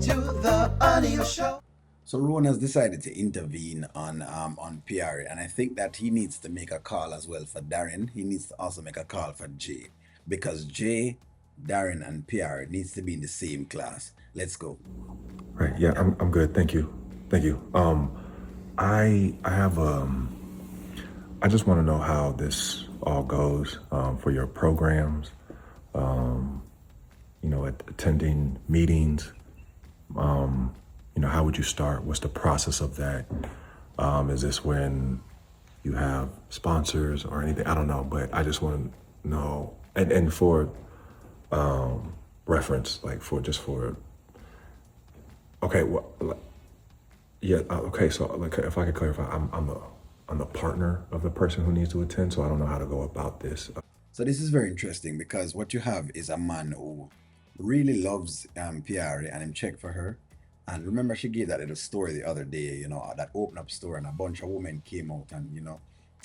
to the audio show. So Rone has decided to intervene on Piarry, and I think that he needs to make a call as well for Darren. He needs to also make a call for Jay, because Jay, Darren, and Piarry needs to be in the same class. Let's go. Right. Yeah, I'm good. Thank you. Thank you. I have I just want to know how this all goes for your programs. Attending meetings. How would you start? What's the process of that? Is this when you have sponsors or anything? I don't know, but I just want to know. And for reference, like for okay, well, yeah, okay. So like, if I could clarify, I'm the partner of the person who needs to attend, so I don't know how to go about this. So this is very interesting, because what you have is a man who really loves Piarry, and him check for her. And remember, she gave that little story the other day, that open up store, and a bunch of women came out, and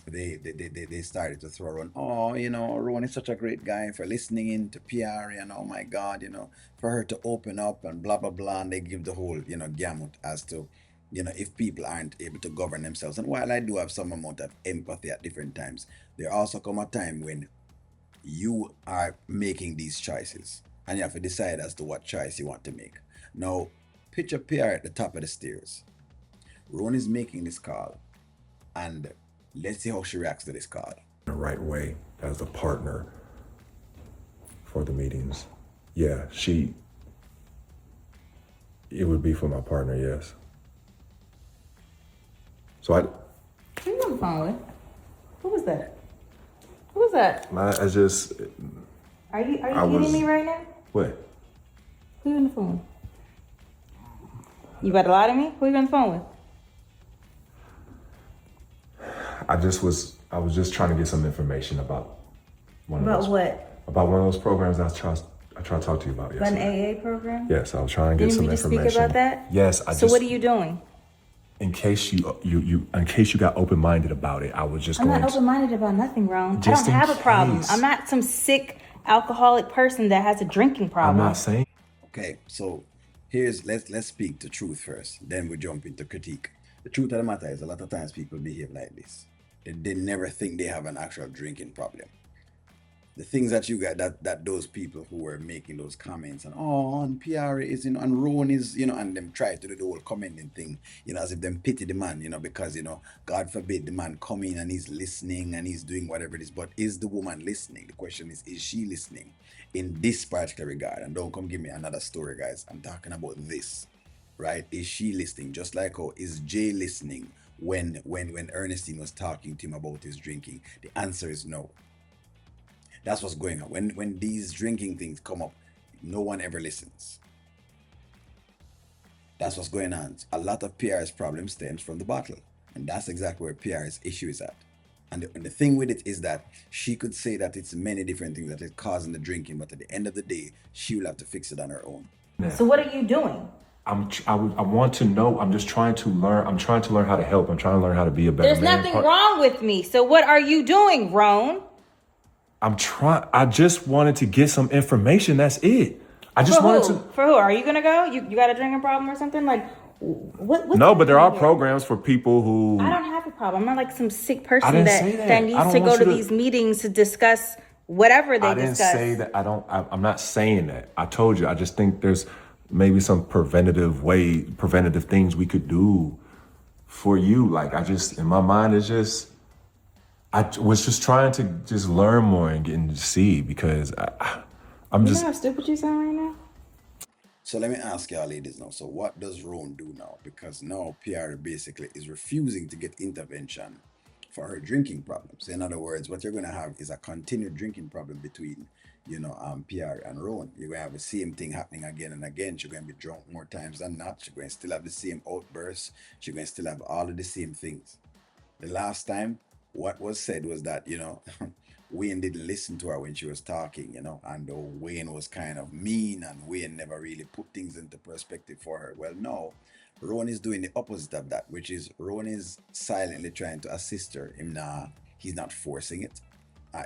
they started to throw around, oh, Rone is such a great guy for listening in to Piarry, and oh my God, for her to open up and blah blah blah, and they give the whole gamut as to if people aren't able to govern themselves. And while I do have some amount of empathy at different times, there also come a time when you are making these choices, and you have to decide as to what choice you want to make. Now, picture Pierre at the top of the stairs. Ron is making this call, and let's see how she reacts to this call. The right way as the partner for the meetings. Yeah, it would be for my partner, yes. So Who you on the phone with? Who was that? Who was that? I just, Are you kidding me right now? what? Who you on the phone with? You about to lie to me? Who you on the phone with? I was just trying to get some information about one of About those. what? About one of those programs I tried to talk to you about About an yesterday. AA program? Yes, I was trying to get Didn't some we just information. speak about that? Yes, So what are you doing? In case you got open-minded about it, I was just I'm going not open-minded about nothing, Rone. I Just don't in have a problem. case. I'm not some sick alcoholic person that has a drinking I'm problem. not saying. Okay, so let's speak the truth first, then we jump into critique. The truth of the matter is, a lot of times people behave like this. They never think they have an actual drinking problem. The things that you got, that those people who were making those comments, and oh, and PR is, and Rone is, and them try to do the whole commenting thing, as if them pity the man, because God forbid the man come in and he's listening and he's doing whatever it is. But is the woman listening? The question is she listening in this particular regard? And don't come give me another story, guys. I'm talking about this, right? Is she listening? Just like how is Jay listening when Ernestine was talking to him about his drinking? The answer is no. That's what's going on. When these drinking things come up, no one ever listens. That's what's going on. A lot of PR's problem stems from the bottle. And that's exactly where PR's issue is at. And the thing with it is that she could say that it's many different things that is causing the drinking, but at the end of the day, she will have to fix it on her own. So what are you doing? I want to know. I'm just trying to learn. I'm trying to learn how to help. I'm trying to learn how to be a better There's man. nothing wrong with me. So what are you doing, Rone? I just wanted to get some information. That's it. I just wanted to. For who? Are you gonna go? You got a drinking problem or something? Like what? No, but there are here? programs for people who. I don't have a problem. I'm not like some sick I person didn't that say that. that I needs don't to go want to you to- these meetings to discuss whatever they I didn't discuss. say that. I'm not saying that. I told you. I just think there's maybe some preventative things we could do for you. Like in my mind is just. I was just trying to just learn more and get to see, because I'm You just. know how stupid you sound right now? So let me ask y'all ladies now. So what does Rone do now? Because now PR basically is refusing to get intervention for her drinking problems. In other words, what you're gonna have is a continued drinking problem between, PR and Rone. You're gonna have the same thing happening again and again. She's gonna be drunk more times than not. She's gonna still have the same outbursts. She's gonna still have all of the same things. The last time, what was said was that, Wayne didn't listen to her when she was talking, and Wayne was kind of mean, and Wayne never really put things into perspective for her. Well, no, Ron is doing the opposite of that, which is Ron is silently trying to assist her. He's not forcing it.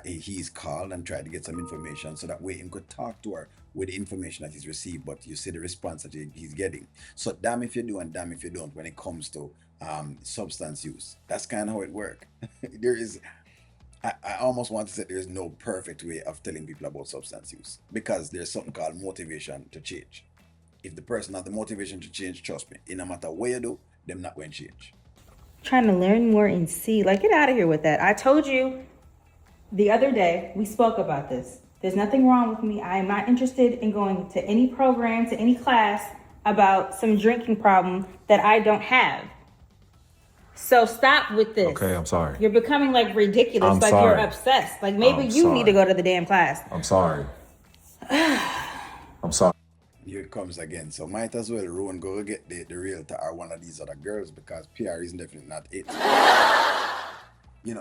he's called and tried to get some information so that way he could talk to her with the information that he's received. But you see the response that he's getting. So damn if you do and damn if you don't when it comes to substance use. That's kind of how it works. There is, I almost want to say there's no perfect way of telling people about substance use because there's something called motivation to change. If the person has the motivation to change, trust me, no matter what you do, them not going to change. Trying to learn more and see. Like, get out of here with that. I told you the other day, we spoke about this. There's nothing wrong with me. I am not interested in going to any program, to any class about some drinking problem that I don't have. So stop with this. Okay, I'm sorry. You're becoming like ridiculous. I'm like sorry. You're obsessed. Like maybe I'm you need to sorry. go to the damn class. I'm sorry. I'm sorry. Here it comes again. So might as well Rone go get the realtor or one of these other girls because Piarry is definitely not it.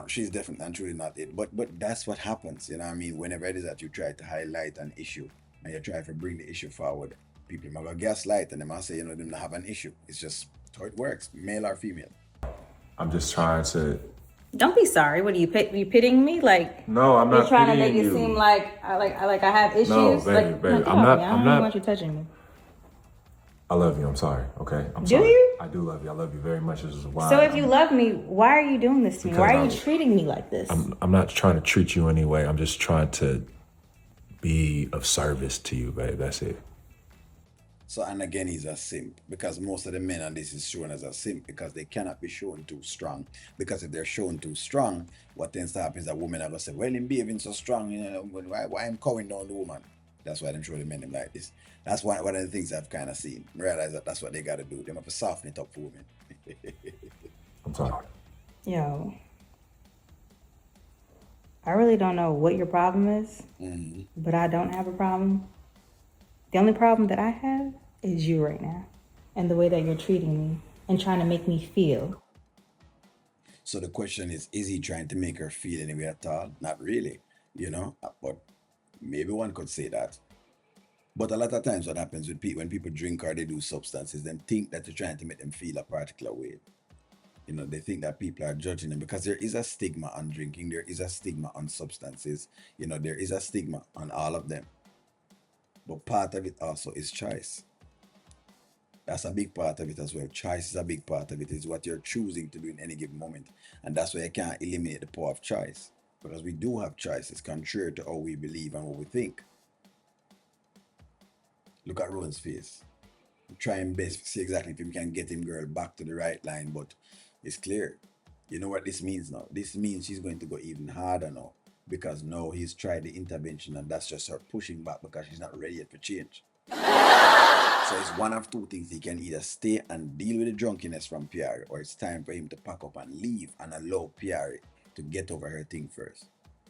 She's definitely and truly not it. But that's what happens. You know what I mean? Whenever it is that you try to highlight an issue and you try to bring the issue forward, people might go gaslight and they might say, them not have an issue. It's just how it works, male or female. I'm just trying to. Don't be sorry. What are you pitying me? Like No, I'm not you're trying to make pitying it you. seem like I have issues. No, baby, like, baby. get I'm off not. me. I I'm don't not. want you touching me. I love you. I'm sorry. Okay. I'm Do sorry. you? I do love you. I love you very much. This is why. So if you love me, why are you doing this to me? Why are you Because treating me like this? I'm not trying to treat you anyway. I'm just trying to be of service to you, babe. That's it. So, and again, he's a simp because most of the men on this is shown as a simp because they cannot be shown too strong. Because if they're shown too strong, what tends to happen is that women are going to say, well, him behaving so strong, why I'm calling down the woman? That's why them show the men them like this. That's one of the things I've kind of seen. Realize that that's what they got to do. They have to soften it up for women. I'm sorry. Yo, I really don't know what your problem is, but I don't have a problem. The only problem that I have is you right now and the way that you're treating me and trying to make me feel. So the question is he trying to make her feel any way at all? Not really, but maybe one could say that. But a lot of times what happens with people, when people drink or they do substances, them think that you're trying to make them feel a particular way. They think that people are judging them because there is a stigma on drinking. There is a stigma on substances. There is a stigma on all of them. But part of it also is choice. That's a big part of it as well. Choice is a big part of it. It's what you're choosing to do in any given moment. And that's why you can't eliminate the power of choice. Because we do have choices contrary to how we believe and what we think. Look at Rone's face. Try and best see exactly if we can get him girl back to the right line, but it's clear. You know what this means now? This means she's going to go even harder now. Because now he's tried the intervention and that's just her pushing back because she's not ready yet for change. So it's one of two things. He can either stay and deal with the drunkenness from Piarry, or it's time for him to pack up and leave and allow Piarry to get over her thing first.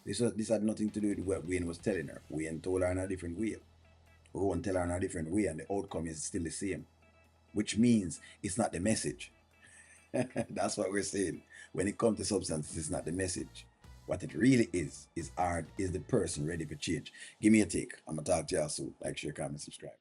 This had nothing to do with what Wayne was telling her. Wayne told her in a different way. Rone tell her in a different way, and the outcome is still the same. Which means it's not the message. That's what we're saying. When it comes to substances, it's not the message. What it really is the person ready for change? Give me a take. I'm going to talk to y'all soon. Like, share, comment, subscribe.